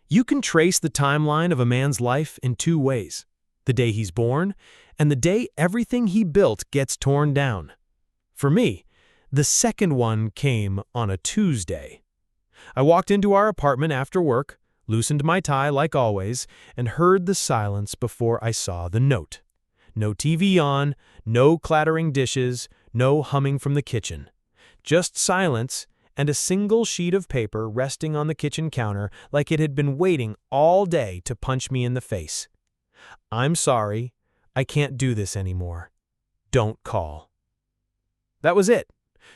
You can trace the timeline of a man's life in two ways: the day he's born and the day everything he built gets torn down. For me, the second one came on a Tuesday. I walked into our apartment after work, loosened my tie like always, and heard the silence before I saw the note. No TV on, no clattering dishes, no humming from the kitchen. Just silence and a single sheet of paper resting on the kitchen counter like it had been waiting all day to punch me in the face. "I'm sorry, I can't do this anymore. Don't call." That was it.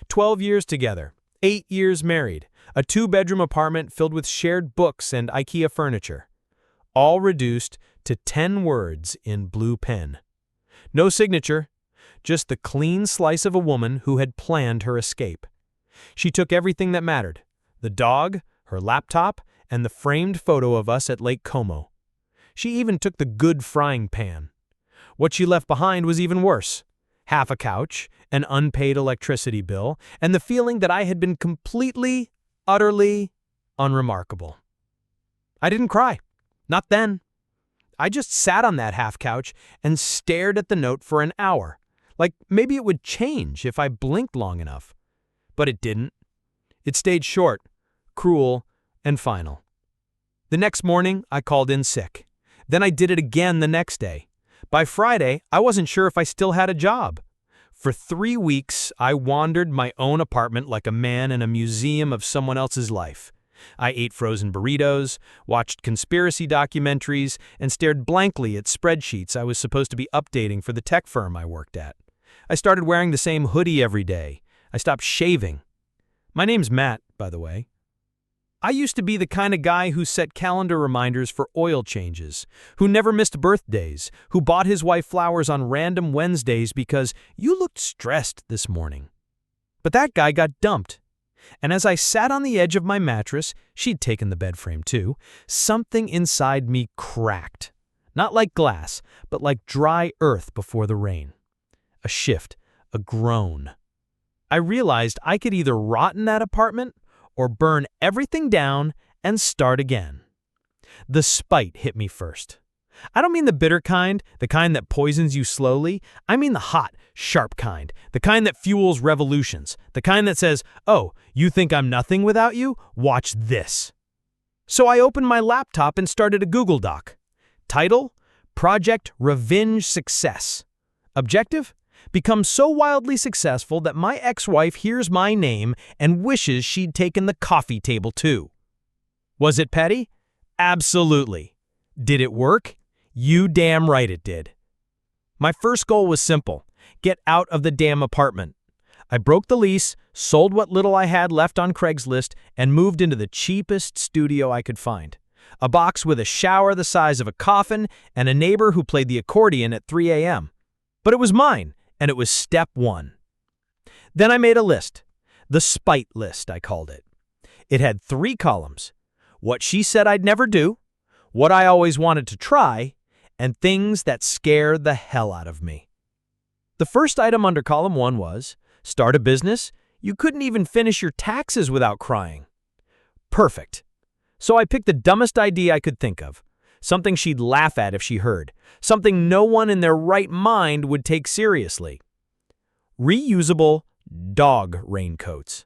12 years together, 8 years married, a 2-bedroom apartment filled with shared books and IKEA furniture. All reduced to 10 words in blue pen. No signature, just the clean slice of a woman who had planned her escape. She took everything that mattered: the dog, her laptop, and the framed photo of us at Lake Como. She even took the good frying pan. What she left behind was even worse: half a couch, an unpaid electricity bill, and the feeling that I had been completely, utterly unremarkable. I didn't cry. Not then. I just sat on that half couch and stared at the note for an hour, like maybe it would change if I blinked long enough. But it didn't. It stayed short, cruel, and final. The next morning, I called in sick. Then I did it again the next day. By Friday, I wasn't sure if I still had a job. For 3 weeks, I wandered my own apartment like a man in a museum of someone else's life. I ate frozen burritos, watched conspiracy documentaries, and stared blankly at spreadsheets I was supposed to be updating for the tech firm I worked at. I started wearing the same hoodie every day. I stopped shaving. My name's Matt, by the way. I used to be the kind of guy who set calendar reminders for oil changes, who never missed birthdays, who bought his wife flowers on random Wednesdays because you looked stressed this morning. But that guy got dumped. And as I sat on the edge of my mattress, she'd taken the bed frame too, something inside me cracked. Not like glass, but like dry earth before the rain. A shift, a groan. I realized I could either rot in that apartment or burn everything down and start again. The spite hit me first. I don't mean the bitter kind, the kind that poisons you slowly. I mean the hot, sharp kind, the kind that fuels revolutions, the kind that says, "Oh, you think I'm nothing without you? Watch this." So I opened my laptop and started a Google Doc. Title: Project Revenge Success. Objective: become so wildly successful that my ex-wife hears my name and wishes she'd taken the coffee table too. Was it petty? Absolutely. Did it work? You damn right it did. My first goal was simple: get out of the damn apartment. I broke the lease, sold what little I had left on Craigslist, and moved into the cheapest studio I could find. A box with a shower the size of a coffin and a neighbor who played the accordion at 3 a.m. But it was mine, and it was step 1. Then I made a list. The spite list, I called it. It had 3 columns: what she said I'd never do, what I always wanted to try, and things that scared the hell out of me. The first item under column 1 was, start a business you couldn't even finish your taxes without crying. Perfect. So I picked the dumbest idea I could think of, something she'd laugh at if she heard, something no one in their right mind would take seriously. Reusable dog raincoats.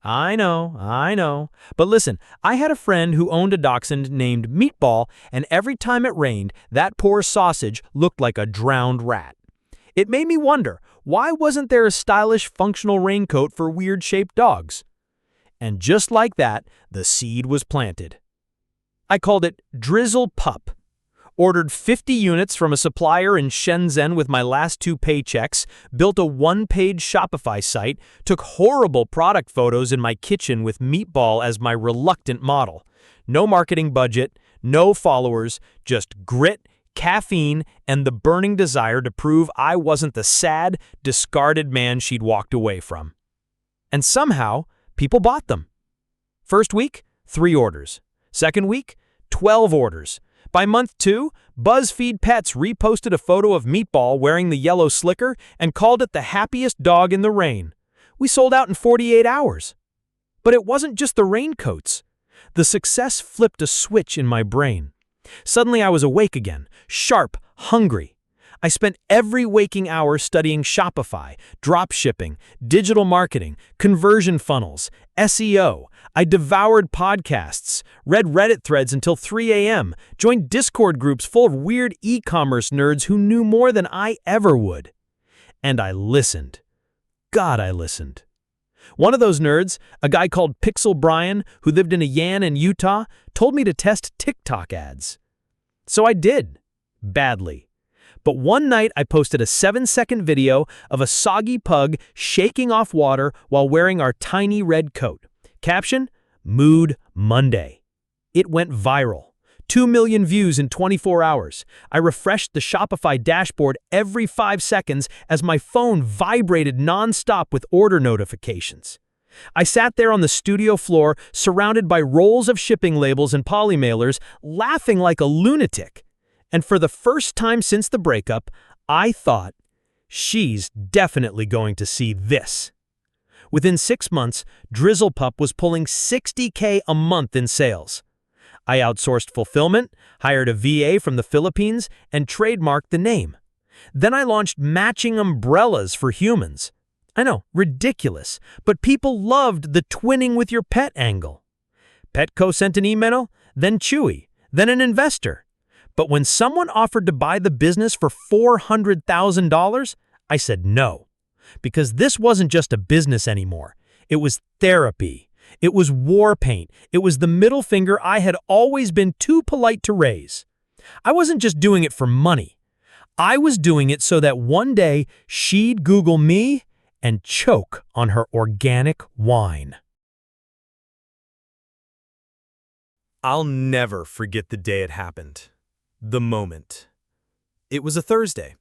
I know. But listen, I had a friend who owned a dachshund named Meatball, and every time it rained, that poor sausage looked like a drowned rat. It made me wonder, why wasn't there a stylish, functional raincoat for weird-shaped dogs? And just like that, the seed was planted. I called it Drizzle Pup. Ordered 50 units from a supplier in Shenzhen with my last 2 paychecks, built a 1-page Shopify site, took horrible product photos in my kitchen with Meatball as my reluctant model. No marketing budget, no followers, just grit, caffeine, and the burning desire to prove I wasn't the sad, discarded man she'd walked away from. And somehow, people bought them. First week, 3 orders. Second week, 12 orders. By month 2, BuzzFeed Pets reposted a photo of Meatball wearing the yellow slicker and called it the happiest dog in the rain. We sold out in 48 hours. But it wasn't just the raincoats. The success flipped a switch in my brain. Suddenly I was awake again, sharp, hungry. I spent every waking hour studying Shopify, dropshipping, digital marketing, conversion funnels, SEO. I devoured podcasts, read Reddit threads until 3 a.m., joined Discord groups full of weird e-commerce nerds who knew more than I ever would. And I listened. God, I listened. One of those nerds, a guy called Pixel Brian, who lived in a Yan in Utah, told me to test TikTok ads. So I did. Badly. But one night I posted a 7-second video of a soggy pug shaking off water while wearing our tiny red coat. Caption, Mood Monday. It went viral. 2 million views in 24 hours. I refreshed the Shopify dashboard every 5 seconds as my phone vibrated nonstop with order notifications. I sat there on the studio floor, surrounded by rolls of shipping labels and polymailers, laughing like a lunatic. And for the first time since the breakup, I thought, she's definitely going to see this. Within 6 months, Drizzle Pup was pulling $60K a month in sales. I outsourced fulfillment, hired a VA from the Philippines, and trademarked the name. Then I launched matching umbrellas for humans. I know, ridiculous, but people loved the twinning with your pet angle. Petco sent an email, then Chewy, then an investor. But when someone offered to buy the business for $400,000, I said no. Because this wasn't just a business anymore. It was therapy. It was war paint. It was the middle finger I had always been too polite to raise. I wasn't just doing it for money. I was doing it so that one day she'd Google me and choke on her organic wine. I'll never forget the day it happened. The moment. It was a Thursday.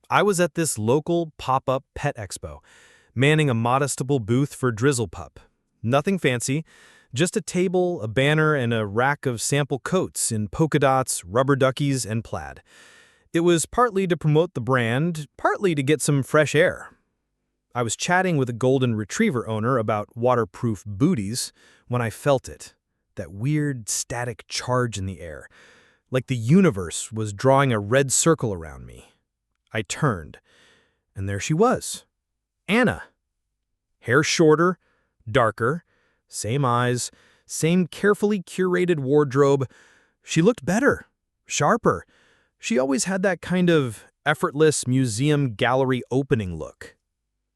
I was at this local pop-up pet expo, manning a modestable booth for Drizzle Pup. Nothing fancy, just a table, a banner, and a rack of sample coats in polka dots, rubber duckies, and plaid. It was partly to promote the brand, partly to get some fresh air. I was chatting with a golden retriever owner about waterproof booties when I felt it, that weird static charge in the air, like the universe was drawing a red circle around me. I turned, and there she was. Anna. Hair shorter, darker, same eyes, same carefully curated wardrobe. She looked better, sharper. She always had that kind of effortless museum gallery opening look.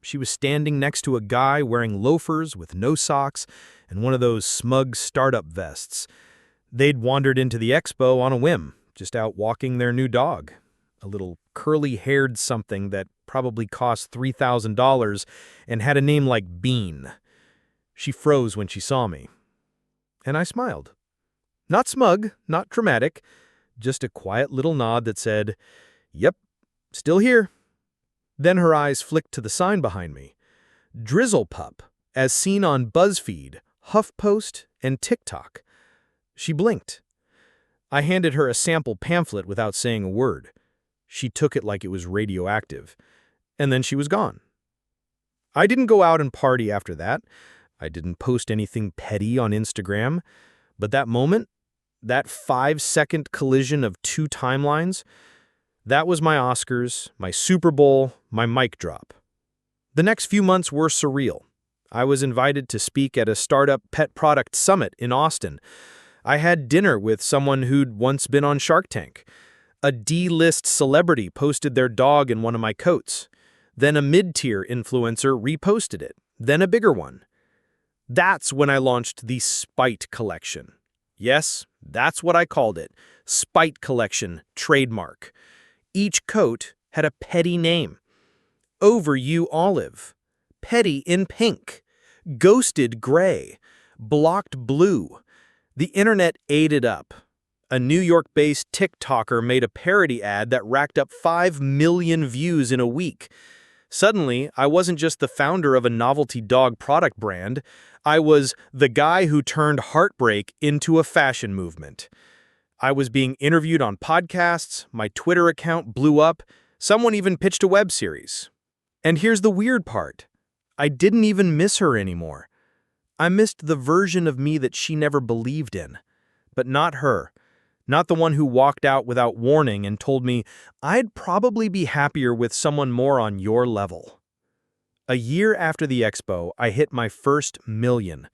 She was standing next to a guy wearing loafers with no socks and one of those smug startup vests. They'd wandered into the expo on a whim, just out walking their new dog, a little curly-haired something that probably cost $3,000 and had a name like Bean. She froze when she saw me, and I smiled. Not smug, not dramatic, just a quiet little nod that said, "Yep, still here." Then her eyes flicked to the sign behind me. Drizzle Pup, as seen on BuzzFeed, HuffPost, and TikTok. She blinked. I handed her a sample pamphlet without saying a word. She took it like it was radioactive. And then she was gone. I didn't go out and party after that. I didn't post anything petty on Instagram. But that moment, that 5-second collision of two timelines, that was my Oscars, my Super Bowl, my mic drop. The next few months were surreal. I was invited to speak at a startup pet product summit in Austin. I had dinner with someone who'd once been on Shark Tank. A D-list celebrity posted their dog in one of my coats. Then a mid-tier influencer reposted it. Then a bigger one. That's when I launched the Spite Collection. Yes, that's what I called it. Spite Collection, trademark. Each coat had a petty name. Over You Olive. Petty in pink. Ghosted gray. Blocked blue. The internet ate it up. A New York-based TikToker made a parody ad that racked up 5 million views in a week. Suddenly, I wasn't just the founder of a novelty dog product brand. I was the guy who turned heartbreak into a fashion movement. I was being interviewed on podcasts, my Twitter account blew up, someone even pitched a web series. And here's the weird part. I didn't even miss her anymore. I missed the version of me that she never believed in. But not her. Not the one who walked out without warning and told me, I'd probably be happier with someone more on your level. A year after the expo, I hit my first million.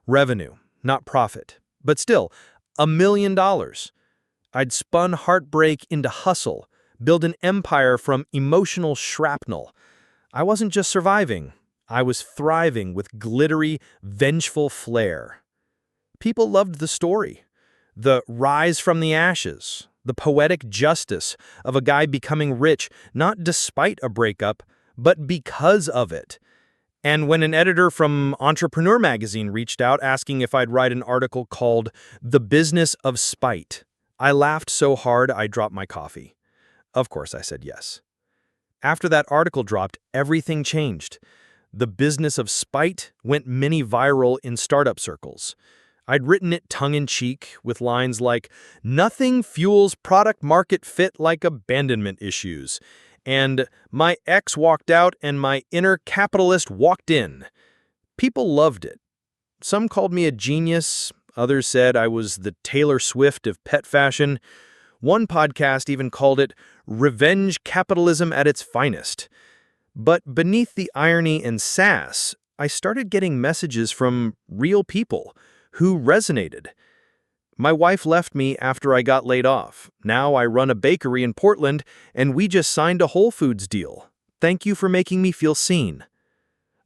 Revenue, not profit. But still, $1 million. I'd spun heartbreak into hustle, built an empire from emotional shrapnel. I wasn't just surviving. I was thriving with glittery, vengeful flair. People loved the story. The rise from the ashes, the poetic justice of a guy becoming rich not despite a breakup, but because of it. And when an editor from Entrepreneur magazine reached out asking if I'd write an article called The Business of Spite, I laughed so hard I dropped my coffee. Of course, I said yes. After that article dropped, everything changed. The Business of Spite went mini-viral in startup circles. I'd written it tongue-in-cheek with lines like, "Nothing fuels product-market fit like abandonment issues," and "My ex walked out and my inner capitalist walked in." People loved it. Some called me a genius. Others said I was the Taylor Swift of pet fashion. One podcast even called it revenge capitalism at its finest. But beneath the irony and sass, I started getting messages from real people who resonated. My wife left me after I got laid off. Now I run a bakery in Portland, and we just signed a Whole Foods deal. Thank you for making me feel seen.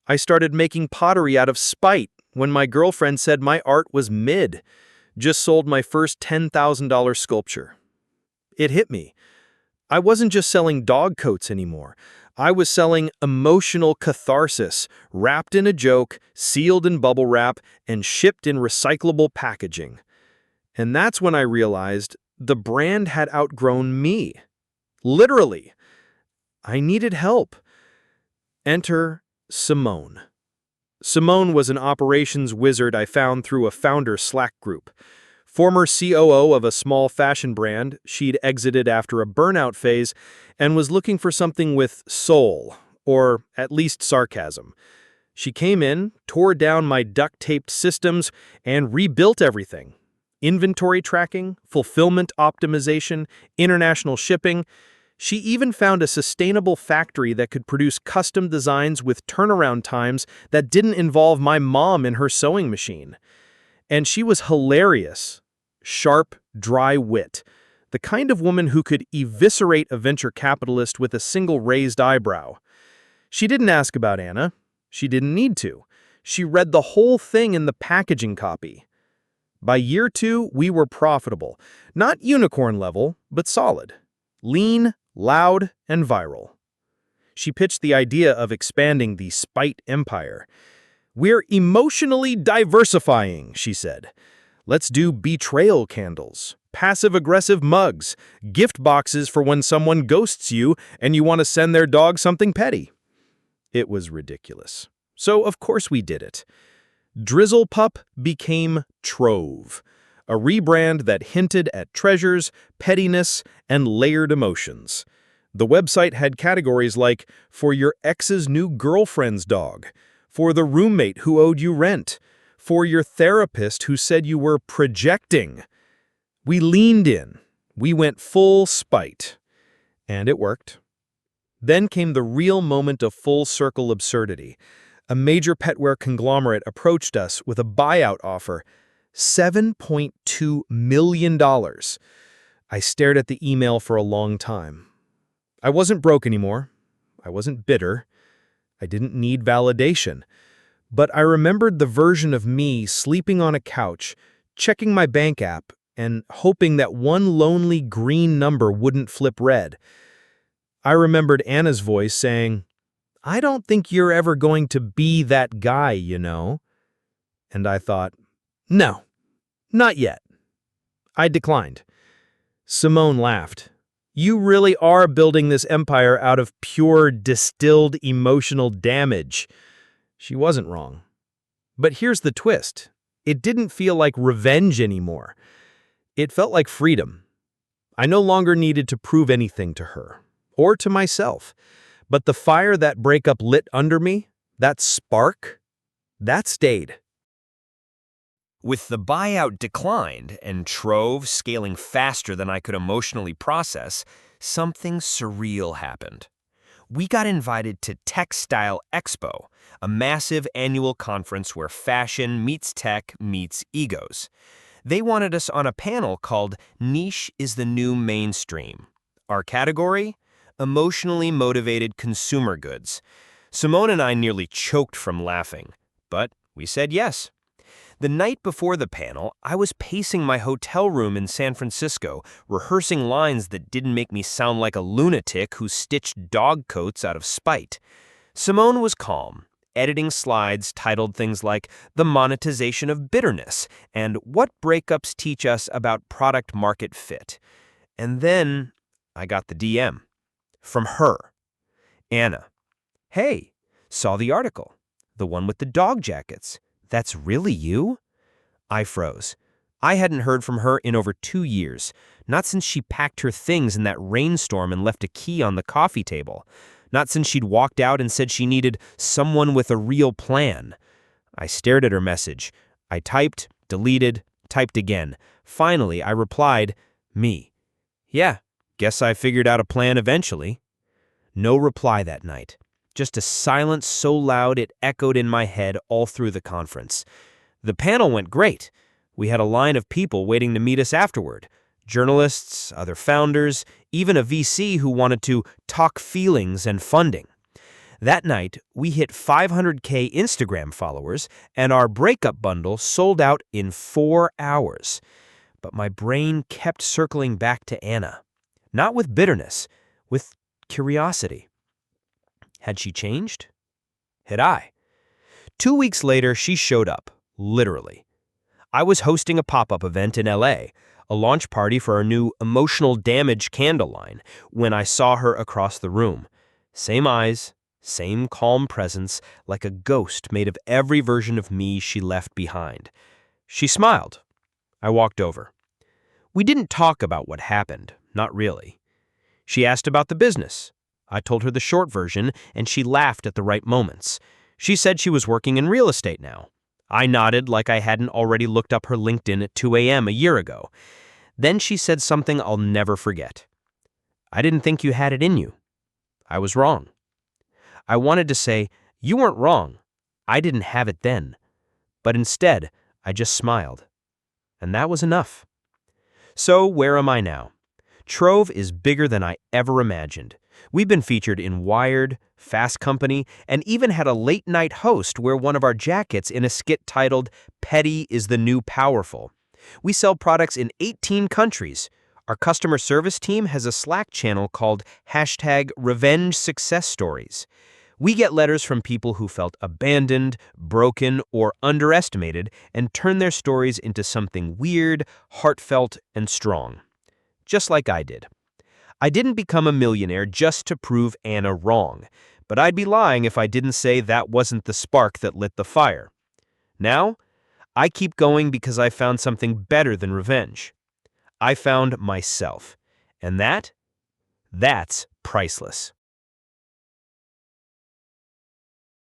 I started making pottery out of spite when my girlfriend said my art was mid. Just sold my first $10,000 sculpture. It hit me. I wasn't just selling dog coats anymore. I was selling emotional catharsis, wrapped in a joke, sealed in bubble wrap, and shipped in recyclable packaging. And that's when I realized the brand had outgrown me. Literally. I needed help. Enter Simone. Simone was an operations wizard I found through a founder Slack group. Former COO of a small fashion brand, she'd exited after a burnout phase and was looking for something with soul, or at least sarcasm. She came in, tore down my duct-taped systems, and rebuilt everything. Inventory tracking, fulfillment optimization, international shipping. She even found a sustainable factory that could produce custom designs with turnaround times that didn't involve my mom in her sewing machine. And she was hilarious. Sharp, dry wit. The kind of woman who could eviscerate a venture capitalist with a single raised eyebrow. She didn't ask about Anna. She didn't need to. She read the whole thing in the packaging copy. By year 2, we were profitable. Not unicorn level, but solid. Lean, loud, and viral. She pitched the idea of expanding the Spite empire. "We're emotionally diversifying," she said. "Let's do betrayal candles, passive-aggressive mugs, gift boxes for when someone ghosts you and you want to send their dog something petty." It was ridiculous. So, of course, we did it. Drizzle Pup became Trove, a rebrand that hinted at treasures, pettiness, and layered emotions. The website had categories like, "For your ex's new girlfriend's dog," "For the roommate who owed you rent," "For your therapist who said you were projecting." We leaned in. We went full spite. And it worked. Then came the real moment of full-circle absurdity. A major petware conglomerate approached us with a buyout offer. $7.2 million. I stared at the email for a long time. I wasn't broke anymore. I wasn't bitter. I didn't need validation. But I remembered the version of me sleeping on a couch, checking my bank app, and hoping that one lonely green number wouldn't flip red. I remembered Anna's voice saying, "I don't think you're ever going to be that guy, you know." And I thought, no, not yet. I declined. Simone laughed. "You really are building this empire out of pure, distilled emotional damage." She wasn't wrong. But here's the twist. It didn't feel like revenge anymore. It felt like freedom. I no longer needed to prove anything to her, or to myself. But the fire that breakup lit under me, that spark, that stayed. With the buyout declined and Trove scaling faster than I could emotionally process, something surreal happened. We got invited to Textile Expo, a massive annual conference where fashion meets tech meets egos. They wanted us on a panel called Niche is the New Mainstream. Our category? Emotionally motivated consumer goods. Simone and I nearly choked from laughing, but we said yes. The night before the panel, I was pacing my hotel room in San Francisco, rehearsing lines that didn't make me sound like a lunatic who stitched dog coats out of spite. Simone was calm, editing slides titled things like The Monetization of Bitterness and What Breakups Teach Us About Product Market Fit. And then I got the DM. From her. Anna. Hey, saw the article. The one with the dog jackets. That's really you? I froze. I hadn't heard from her in over 2 years, not since she packed her things in that rainstorm and left a key on the coffee table, not since she'd walked out and said she needed someone with a real plan. I stared at her message. I typed, deleted, typed again. Finally, I replied, me. Yeah, guess I figured out a plan eventually. No reply that night. Just a silence so loud it echoed in my head all through the conference. The panel went great. We had a line of people waiting to meet us afterward. Journalists, other founders, even a VC who wanted to talk feelings and funding. That night, we hit 500K Instagram followers, and our breakup bundle sold out in 4 hours. But my brain kept circling back to Anna. Not with bitterness, with curiosity. Had she changed? Had I? 2 weeks later, she showed up, literally. I was hosting a pop-up event in LA, a launch party for our new emotional damage candle line, when I saw her across the room. Same eyes, same calm presence, like a ghost made of every version of me she left behind. She smiled. I walked over. We didn't talk about what happened, not really. She asked about the business. I told her the short version, and she laughed at the right moments. She said she was working in real estate now. I nodded like I hadn't already looked up her LinkedIn at 2 a.m. a year ago. Then she said something I'll never forget. I didn't think you had it in you. I was wrong. I wanted to say, you weren't wrong. I didn't have it then. But instead, I just smiled. And that was enough. So where am I now? Trove is bigger than I ever imagined. We've been featured in Wired, Fast Company, and even had a late-night host wear one of our jackets in a skit titled Petty is the New Powerful. We sell products in 18 countries. Our customer service team has a Slack channel called #RevengeSuccessStories. We get letters from people who felt abandoned, broken, or underestimated and turn their stories into something weird, heartfelt, and strong. Just like I did. I didn't become a millionaire just to prove Anna wrong, but I'd be lying if I didn't say that wasn't the spark that lit the fire. Now, I keep going because I found something better than revenge. I found myself, and that's priceless.